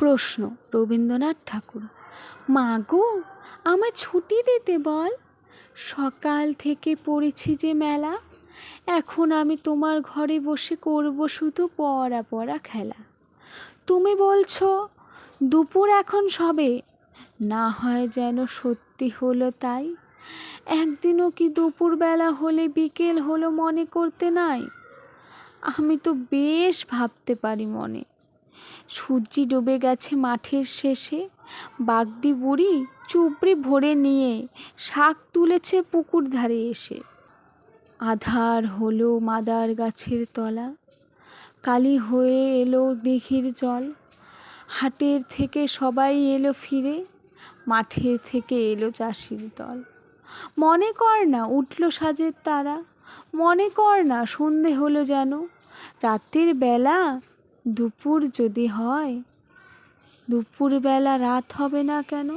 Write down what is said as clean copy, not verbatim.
প্রশ্ন রবীন্দ্রনাথ ঠাকুর। মা গো, আমায় ছুটি দিতে বল, সকাল থেকে পড়েছি যে মেলা, এখন আমি তোমার ঘরে বসে করব শুধু পড়া পড়া খেলা। তুমি বলছো দুপুর এখন সবে, না হয় যেন সত্যি হলো তাই, একদিনও কি দুপুরবেলা হলে বিকেল হলো মনে করতে নাই? আমি তো বেশ ভাবতে পারি মনে, সূর্যি ডুবে গেছে মাঠের শেষে, বাগদি বুড়ি চুবড়ি ভরে নিয়ে শাক তুলেছে পুকুর ধারে এসে। আধার হলো মাদার গাছের তলা, কালি হয়ে এলো দিঘির জল, হাটের থেকে সবাই এলো ফিরে, মাঠের থেকে এলো চাষির দল। মনে কর না উঠল সাজের তারা, মনে কর না সন্ধে হলো যেন, রাতের বেলা দুপুর যদি হয়, দুপুরবেলা রাত হবে না কেন?